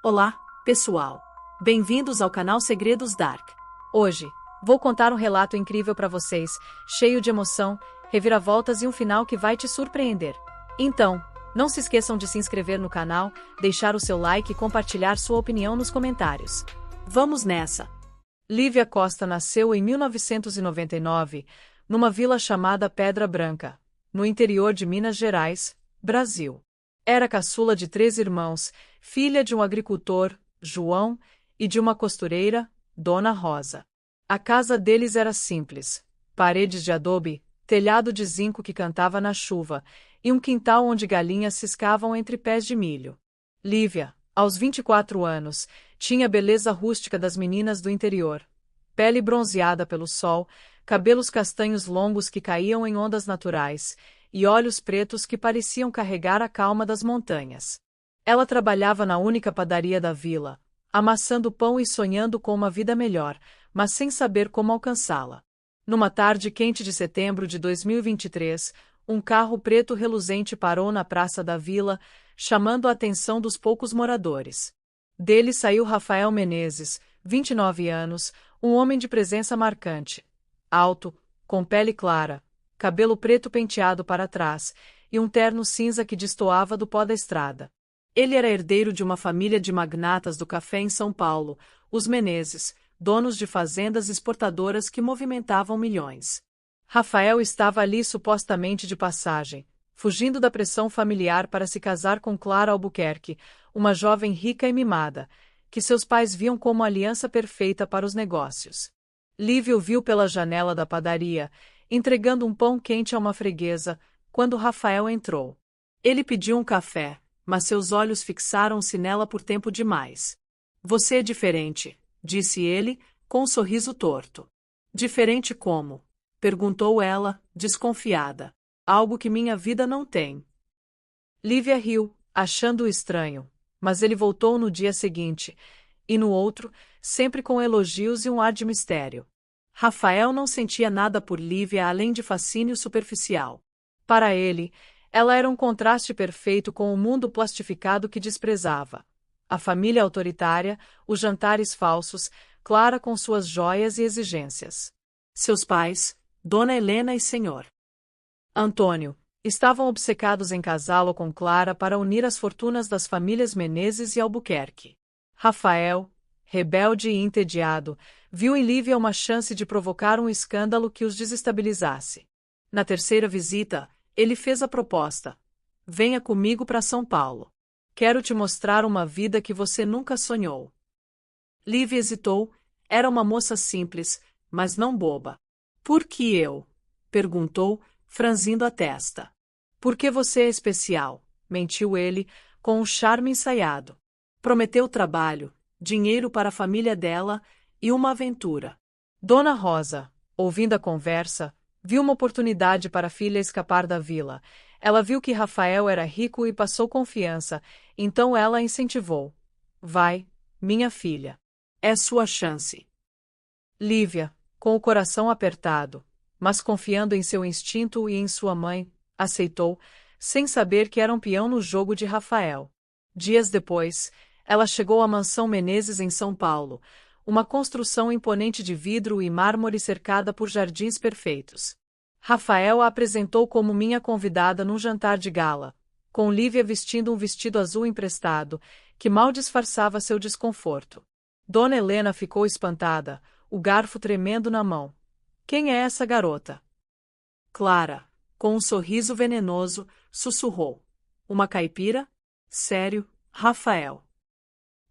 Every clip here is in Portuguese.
Olá, pessoal! Bem-vindos ao canal Segredos Dark. Hoje, vou contar um relato incrível para vocês, cheio de emoção, reviravoltas e um final que vai te surpreender. Então, não se esqueçam de se inscrever no canal, deixar o seu like e compartilhar sua opinião nos comentários. Vamos nessa! Lívia Costa nasceu em 1999, numa vila chamada Pedra Branca, no interior de Minas Gerais, Brasil. Era caçula de 3 irmãos, filha de um agricultor, João, e de uma costureira, Dona Rosa. A casa deles era simples, paredes de adobe, telhado de zinco que cantava na chuva, e um quintal onde galinhas ciscavam entre pés de milho. Lívia, aos 24 anos, tinha a beleza rústica das meninas do interior. Pele bronzeada pelo sol, cabelos castanhos longos que caíam em ondas naturais, e olhos pretos que pareciam carregar a calma das montanhas. Ela trabalhava na única padaria da vila, amassando pão e sonhando com uma vida melhor, mas sem saber como alcançá-la. Numa tarde quente de setembro de 2023, um carro preto reluzente parou na praça da vila, chamando a atenção dos poucos moradores. Dele saiu Rafael Menezes, 29 anos, um homem de presença marcante. Alto, com pele clara, cabelo preto penteado para trás, e um terno cinza que destoava do pó da estrada. Ele era herdeiro de uma família de magnatas do café em São Paulo, os Menezes, donos de fazendas exportadoras que movimentavam milhões. Rafael estava ali supostamente de passagem, fugindo da pressão familiar para se casar com Clara Albuquerque, uma jovem rica e mimada, que seus pais viam como a aliança perfeita para os negócios. Lívia o viu pela janela da padaria, entregando um pão quente a uma freguesa, quando Rafael entrou. Ele pediu um café, mas seus olhos fixaram-se nela por tempo demais. Você é diferente, disse ele, com um sorriso torto. Diferente como? Perguntou ela, desconfiada. Algo que minha vida não tem. Lívia riu, achando-o estranho, mas ele voltou no dia seguinte, e no outro, sempre com elogios e um ar de mistério. Rafael não sentia nada por Lívia além de fascínio superficial. Para ele, ela era um contraste perfeito com o mundo plastificado que desprezava. A família autoritária, os jantares falsos, Clara com suas joias e exigências. Seus pais, Dona Helena e Senhor Antônio, estavam obcecados em casá-lo com Clara para unir as fortunas das famílias Menezes e Albuquerque. Rafael, rebelde e entediado, viu em Lívia uma chance de provocar um escândalo que os desestabilizasse. Na terceira visita, ele fez a proposta: venha comigo para São Paulo. Quero te mostrar uma vida que você nunca sonhou. Lívia hesitou, era uma moça simples, mas não boba. Por que eu? Perguntou, franzindo a testa. Porque você é especial, mentiu ele, com um charme ensaiado. Prometeu trabalho, dinheiro para a família dela e uma aventura. Dona Rosa, ouvindo a conversa, viu uma oportunidade para a filha escapar da vila. Ela viu que Rafael era rico e passou confiança, então ela a incentivou. Vai, minha filha. É sua chance. Lívia, com o coração apertado, mas confiando em seu instinto e em sua mãe, aceitou, sem saber que era um peão no jogo de Rafael. Dias depois, ela chegou à mansão Menezes em São Paulo, uma construção imponente de vidro e mármore cercada por jardins perfeitos. Rafael a apresentou como minha convidada num jantar de gala, com Lívia vestindo um vestido azul emprestado, que mal disfarçava seu desconforto. Dona Helena ficou espantada, o garfo tremendo na mão. Quem é essa garota? Clara, com um sorriso venenoso, sussurrou. Uma caipira? Sério, Rafael.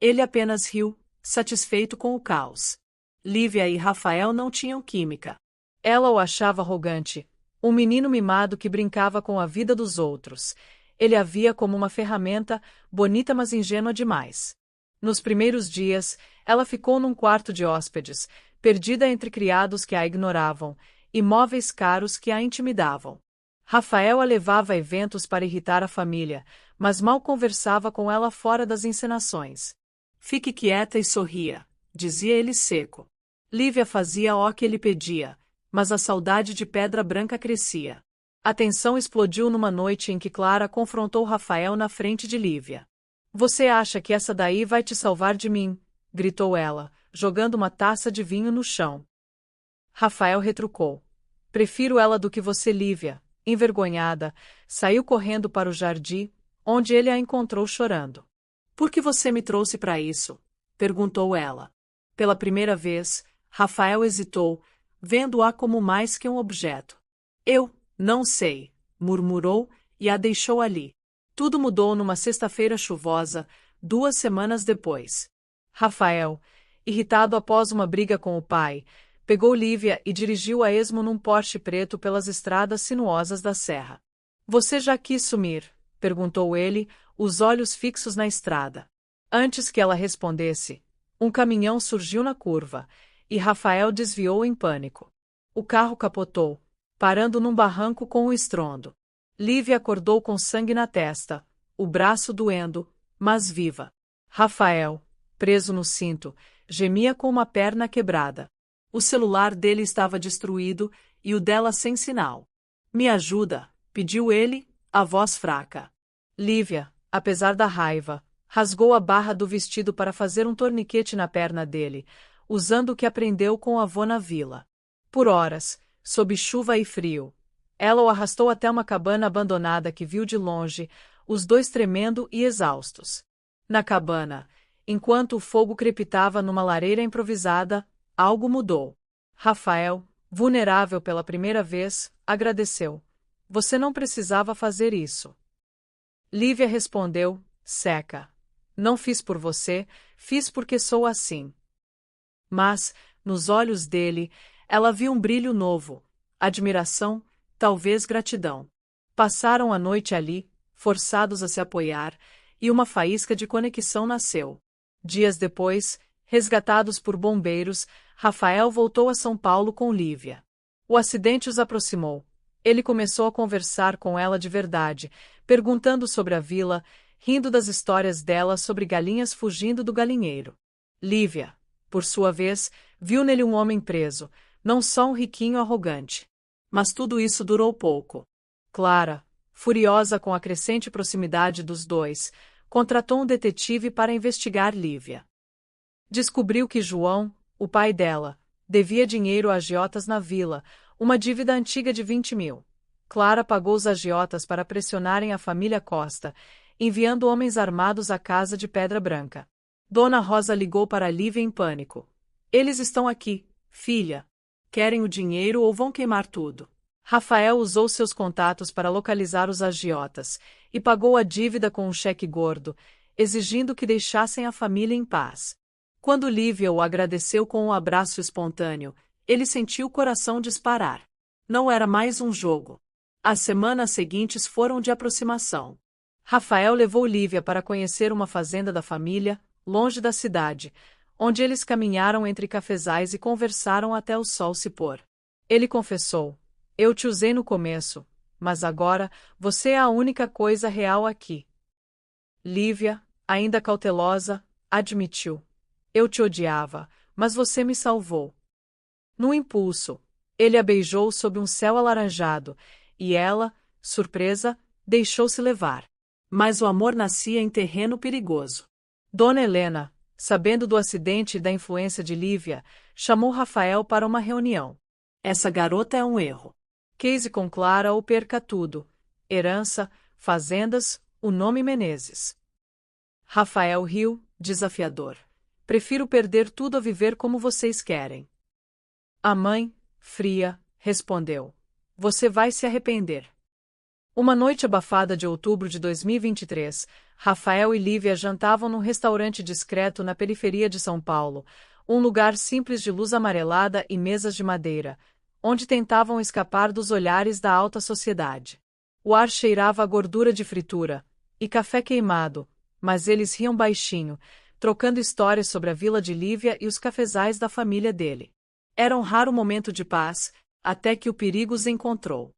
Ele apenas riu, satisfeito com o caos. Lívia e Rafael não tinham química. Ela o achava arrogante, um menino mimado que brincava com a vida dos outros. Ele a via como uma ferramenta, bonita mas ingênua demais. Nos primeiros dias, ela ficou num quarto de hóspedes, perdida entre criados que a ignoravam, e móveis caros que a intimidavam. Rafael a levava a eventos para irritar a família, mas mal conversava com ela fora das encenações. Fique quieta e sorria, dizia ele seco. Lívia fazia o que ele pedia, mas a saudade de Pedra Branca crescia. A tensão explodiu numa noite em que Clara confrontou Rafael na frente de Lívia. Você acha que essa daí vai te salvar de mim? Gritou ela, jogando uma taça de vinho no chão. Rafael retrucou. Prefiro ela do que você, Lívia. Envergonhada, saiu correndo para o jardim, onde ele a encontrou chorando. Por que você me trouxe para isso? Perguntou ela. Pela primeira vez, Rafael hesitou, vendo-a como mais que um objeto. Eu não sei, murmurou e a deixou ali. Tudo mudou numa sexta-feira chuvosa, 2 semanas depois. Rafael, irritado após uma briga com o pai, pegou Lívia e dirigiu a esmo num Porsche preto pelas estradas sinuosas da serra. Você já quis sumir? Perguntou ele, os olhos fixos na estrada. Antes que ela respondesse, um caminhão surgiu na curva, e Rafael desviou em pânico. O carro capotou, parando num barranco com um estrondo. Lívia acordou com sangue na testa, o braço doendo, mas viva. Rafael, preso no cinto, gemia com uma perna quebrada. O celular dele estava destruído e o dela sem sinal. Me ajuda, pediu ele, a voz fraca. Lívia, apesar da raiva, rasgou a barra do vestido para fazer um torniquete na perna dele, usando o que aprendeu com o avô na vila. Por horas, sob chuva e frio, ela o arrastou até uma cabana abandonada que viu de longe, os dois tremendo e exaustos. Na cabana, enquanto o fogo crepitava numa lareira improvisada, algo mudou. Rafael, vulnerável pela primeira vez, agradeceu. Você não precisava fazer isso. Lívia respondeu, seca. Não fiz por você, fiz porque sou assim. Mas, nos olhos dele, ela viu um brilho novo, admiração, talvez gratidão. Passaram a noite ali, forçados a se apoiar, e uma faísca de conexão nasceu. Dias depois, resgatados por bombeiros, Rafael voltou a São Paulo com Lívia. O acidente os aproximou. Ele começou a conversar com ela de verdade, perguntando sobre a vila, rindo das histórias dela sobre galinhas fugindo do galinheiro. Lívia, por sua vez, viu nele um homem preso, não só um riquinho arrogante. Mas tudo isso durou pouco. Clara, furiosa com a crescente proximidade dos dois, contratou um detetive para investigar Lívia. Descobriu que João, o pai dela, devia dinheiro a agiotas na vila, uma dívida antiga de 20.000. Clara pagou os agiotas para pressionarem a família Costa, enviando homens armados à casa de Pedra Branca. Dona Rosa ligou para Lívia em pânico. Eles estão aqui, filha. Querem o dinheiro ou vão queimar tudo. Rafael usou seus contatos para localizar os agiotas, e pagou a dívida com um cheque gordo, exigindo que deixassem a família em paz. Quando Lívia o agradeceu com um abraço espontâneo, ele sentiu o coração disparar. Não era mais um jogo. As semanas seguintes foram de aproximação. Rafael levou Lívia para conhecer uma fazenda da família, longe da cidade, onde eles caminharam entre cafezais e conversaram até o sol se pôr. Ele confessou: eu te usei no começo, mas agora você é a única coisa real aqui. Lívia, ainda cautelosa, admitiu: eu te odiava, mas você me salvou. No impulso, ele a beijou sob um céu alaranjado, e ela, surpresa, deixou-se levar. Mas o amor nascia em terreno perigoso. Dona Helena, sabendo do acidente e da influência de Lívia, chamou Rafael para uma reunião. Essa garota é um erro. Case com Clara ou perca tudo. Herança, fazendas, o nome Menezes. Rafael riu, desafiador. Prefiro perder tudo a viver como vocês querem. A mãe, fria, respondeu: você vai se arrepender. Uma noite abafada de outubro de 2023, Rafael e Lívia jantavam num restaurante discreto na periferia de São Paulo, um lugar simples de luz amarelada e mesas de madeira, onde tentavam escapar dos olhares da alta sociedade. O ar cheirava a gordura de fritura e café queimado, mas eles riam baixinho, trocando histórias sobre a vila de Lívia e os cafezais da família dele. Era um raro momento de paz, até que o perigo os encontrou.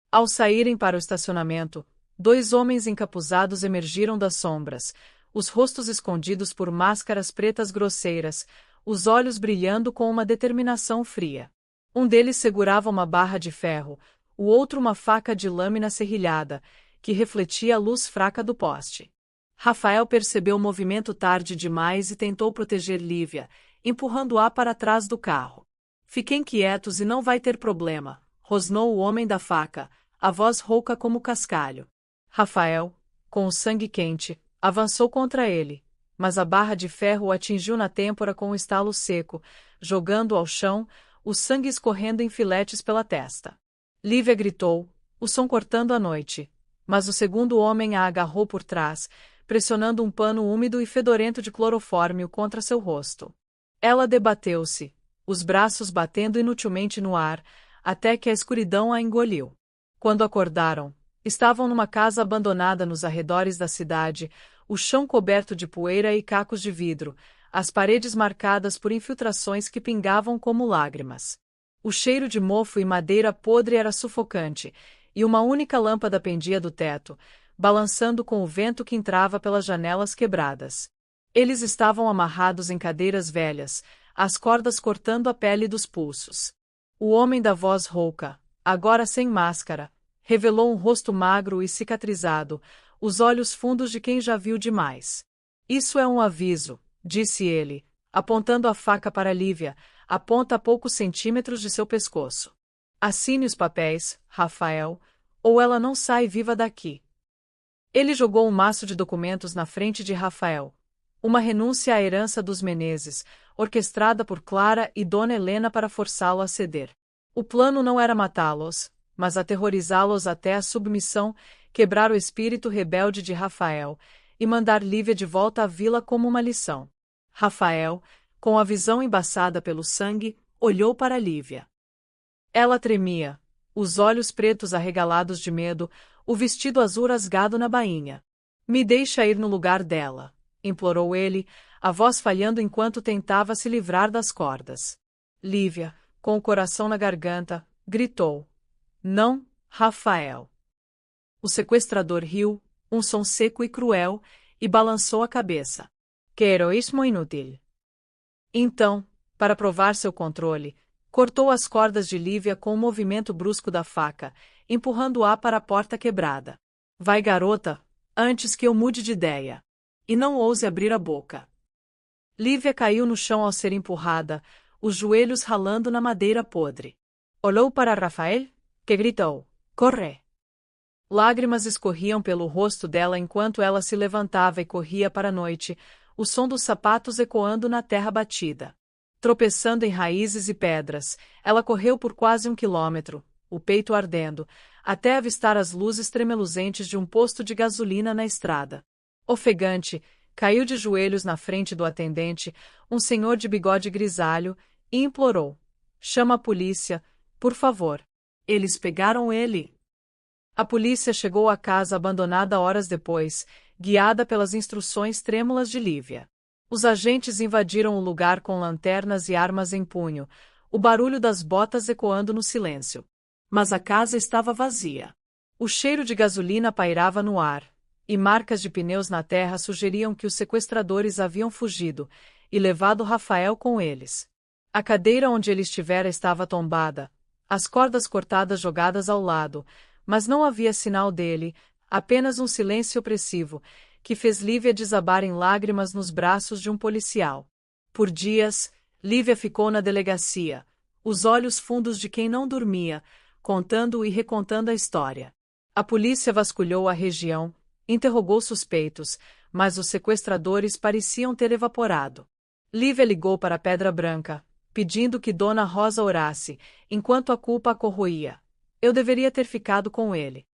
Ao saírem para o estacionamento, 2 homens encapuzados emergiram das sombras, os rostos escondidos por máscaras pretas grosseiras, os olhos brilhando com uma determinação fria. Um deles segurava uma barra de ferro, o outro uma faca de lâmina serrilhada, que refletia a luz fraca do poste. Rafael percebeu o movimento tarde demais e tentou proteger Lívia, empurrando-a para trás do carro. Fiquem quietos e não vai ter problema, rosnou o homem da faca, a voz rouca como cascalho. Rafael, com o sangue quente, avançou contra ele, mas a barra de ferro o atingiu na têmpora com um estalo seco, jogando-o ao chão, o sangue escorrendo em filetes pela testa. Lívia gritou, o som cortando a noite, mas o segundo homem a agarrou por trás, pressionando um pano úmido e fedorento de clorofórmio contra seu rosto. Ela debateu-se, os braços batendo inutilmente no ar, até que a escuridão a engoliu. Quando acordaram, estavam numa casa abandonada nos arredores da cidade, o chão coberto de poeira e cacos de vidro, as paredes marcadas por infiltrações que pingavam como lágrimas. O cheiro de mofo e madeira podre era sufocante, e uma única lâmpada pendia do teto, balançando com o vento que entrava pelas janelas quebradas. Eles estavam amarrados em cadeiras velhas, as cordas cortando a pele dos pulsos. O homem da voz rouca, agora sem máscara, revelou um rosto magro e cicatrizado, os olhos fundos de quem já viu demais. Isso é um aviso, disse ele, apontando a faca para Lívia, a ponta a poucos centímetros de seu pescoço. Assine os papéis, Rafael, ou ela não sai viva daqui. Ele jogou um maço de documentos na frente de Rafael. Uma renúncia à herança dos Menezes, orquestrada por Clara e Dona Helena para forçá-lo a ceder. O plano não era matá-los, mas aterrorizá-los até a submissão, quebrar o espírito rebelde de Rafael e mandar Lívia de volta à vila como uma lição. Rafael, com a visão embaçada pelo sangue, olhou para Lívia. Ela tremia, os olhos pretos arregalados de medo, o vestido azul rasgado na bainha. Me deixa ir no lugar dela, implorou ele, a voz falhando enquanto tentava se livrar das cordas. Lívia, com o coração na garganta, gritou. Não, Rafael. O sequestrador riu, um som seco e cruel, e balançou a cabeça. Que heroísmo inútil. Então, para provar seu controle, cortou as cordas de Lívia com um movimento brusco da faca, empurrando-a para a porta quebrada. Vai, garota, antes que eu mude de ideia. E não ouse abrir a boca. Lívia caiu no chão ao ser empurrada, os joelhos ralando na madeira podre. Olhou para Rafael, que gritou, corre! Lágrimas escorriam pelo rosto dela enquanto ela se levantava e corria para a noite, o som dos sapatos ecoando na terra batida. Tropeçando em raízes e pedras, ela correu por quase 1 quilômetro, o peito ardendo, até avistar as luzes tremeluzentes de um posto de gasolina na estrada. Ofegante, caiu de joelhos na frente do atendente, um senhor de bigode grisalho, e implorou. Chama a polícia, por favor. Eles pegaram ele. A polícia chegou à casa abandonada horas depois, guiada pelas instruções trêmulas de Lívia. Os agentes invadiram o lugar com lanternas e armas em punho, o barulho das botas ecoando no silêncio. Mas a casa estava vazia. O cheiro de gasolina pairava no ar, e marcas de pneus na terra sugeriam que os sequestradores haviam fugido e levado Rafael com eles. A cadeira onde ele estivera estava tombada, as cordas cortadas jogadas ao lado, mas não havia sinal dele, apenas um silêncio opressivo, que fez Lívia desabar em lágrimas nos braços de um policial. Por dias, Lívia ficou na delegacia, os olhos fundos de quem não dormia, contando e recontando a história. A polícia vasculhou a região, interrogou suspeitos, mas os sequestradores pareciam ter evaporado. Lívia ligou para Pedra Branca, pedindo que Dona Rosa orasse, enquanto a culpa a corroía. Eu deveria ter ficado com ele.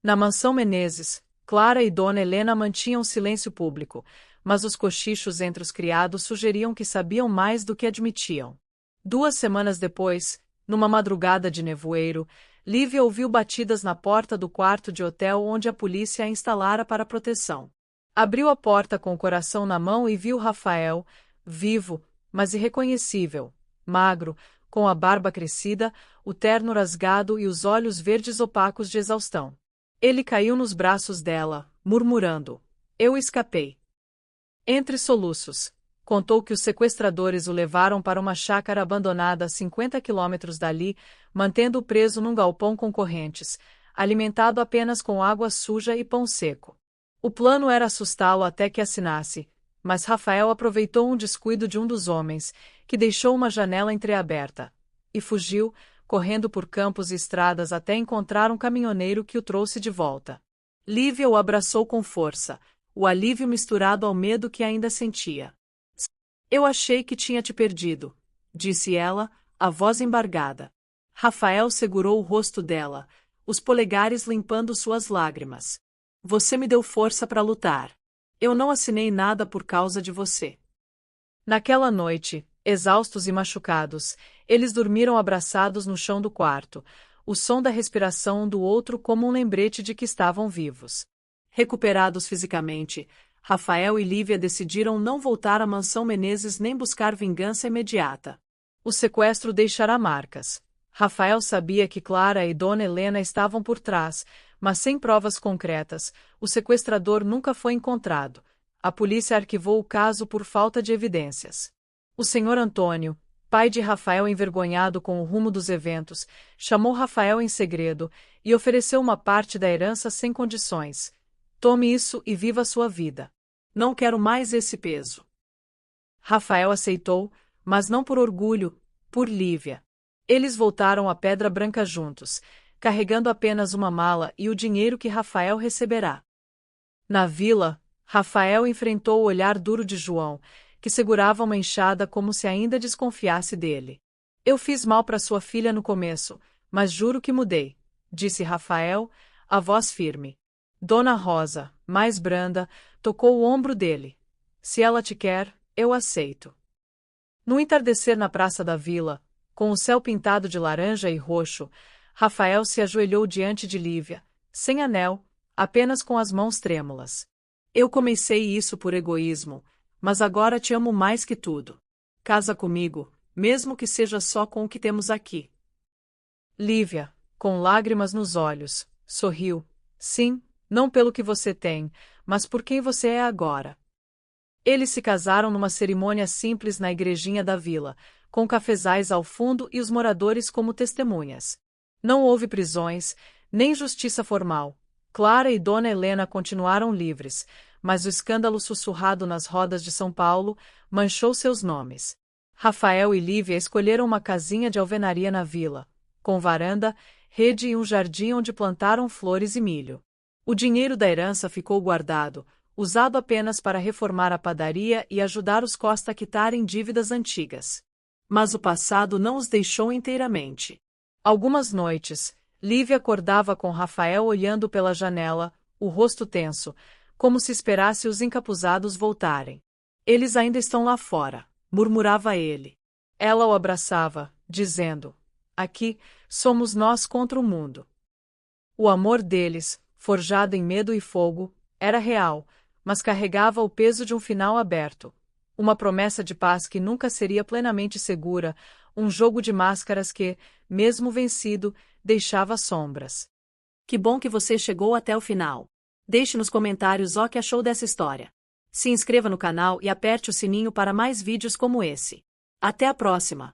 Na mansão Menezes, Clara e Dona Helena mantinham silêncio público, mas os cochichos entre os criados sugeriam que sabiam mais do que admitiam. 2 semanas depois, numa madrugada de nevoeiro, Lívia ouviu batidas na porta do quarto de hotel onde a polícia a instalara para proteção. Abriu a porta com o coração na mão e viu Rafael, vivo, mas irreconhecível, magro, com a barba crescida, o terno rasgado e os olhos verdes opacos de exaustão. Ele caiu nos braços dela, murmurando: Eu escapei. Entre soluços, contou que os sequestradores o levaram para uma chácara abandonada a 50 quilômetros dali, mantendo-o preso num galpão com correntes, alimentado apenas com água suja e pão seco. O plano era assustá-lo até que assinasse, mas Rafael aproveitou um descuido de um dos homens, que deixou uma janela entreaberta, e fugiu, correndo por campos e estradas até encontrar um caminhoneiro que o trouxe de volta. Lívia o abraçou com força, o alívio misturado ao medo que ainda sentia. Eu achei que tinha te perdido, disse ela, a voz embargada. Rafael segurou o rosto dela, os polegares limpando suas lágrimas. Você me deu força para lutar. Eu não assinei nada por causa de você. Naquela noite, exaustos e machucados, eles dormiram abraçados no chão do quarto, o som da respiração um do outro como um lembrete de que estavam vivos. Recuperados fisicamente, Rafael e Lívia decidiram não voltar à mansão Menezes nem buscar vingança imediata. O sequestro deixará marcas. Rafael sabia que Clara e Dona Helena estavam por trás, mas sem provas concretas, o sequestrador nunca foi encontrado. A polícia arquivou o caso por falta de evidências. O senhor Antônio, pai de Rafael envergonhado com o rumo dos eventos, chamou Rafael em segredo e ofereceu uma parte da herança sem condições. Tome isso e viva sua vida. Não quero mais esse peso. Rafael aceitou, mas não por orgulho, por Lívia. Eles voltaram à Pedra Branca juntos, carregando apenas uma mala e o dinheiro que Rafael receberá. Na vila, Rafael enfrentou o olhar duro de João, que segurava uma enxada como se ainda desconfiasse dele. Eu fiz mal para sua filha no começo, mas juro que mudei, disse Rafael, a voz firme. Dona Rosa, mais branda, tocou o ombro dele. Se ela te quer, eu aceito. No entardecer na praça da vila, com o céu pintado de laranja e roxo, Rafael se ajoelhou diante de Lívia, sem anel, apenas com as mãos trêmulas. Eu comecei isso por egoísmo, mas agora te amo mais que tudo. Casa comigo, mesmo que seja só com o que temos aqui. Lívia, com lágrimas nos olhos, sorriu. Sim, não pelo que você tem, mas por quem você é agora. Eles se casaram numa cerimônia simples na igrejinha da vila, com cafezais ao fundo e os moradores como testemunhas. Não houve prisões, nem justiça formal. Clara e Dona Helena continuaram livres, mas o escândalo sussurrado nas rodas de São Paulo manchou seus nomes. Rafael e Lívia escolheram uma casinha de alvenaria na vila, com varanda, rede e um jardim onde plantaram flores e milho. O dinheiro da herança ficou guardado, usado apenas para reformar a padaria e ajudar os Costa a quitarem dívidas antigas. Mas o passado não os deixou inteiramente. Algumas noites, Lívia acordava com Rafael olhando pela janela, o rosto tenso, como se esperasse os encapuzados voltarem. Eles ainda estão lá fora, murmurava ele. Ela o abraçava, dizendo: aqui, somos nós contra o mundo. O amor deles, forjado em medo e fogo, era real, mas carregava o peso de um final aberto. Uma promessa de paz que nunca seria plenamente segura, um jogo de máscaras que, mesmo vencido, deixava sombras. Que bom que você chegou até o final. Deixe nos comentários o que achou dessa história. Se inscreva no canal e aperte o sininho para mais vídeos como esse. Até a próxima!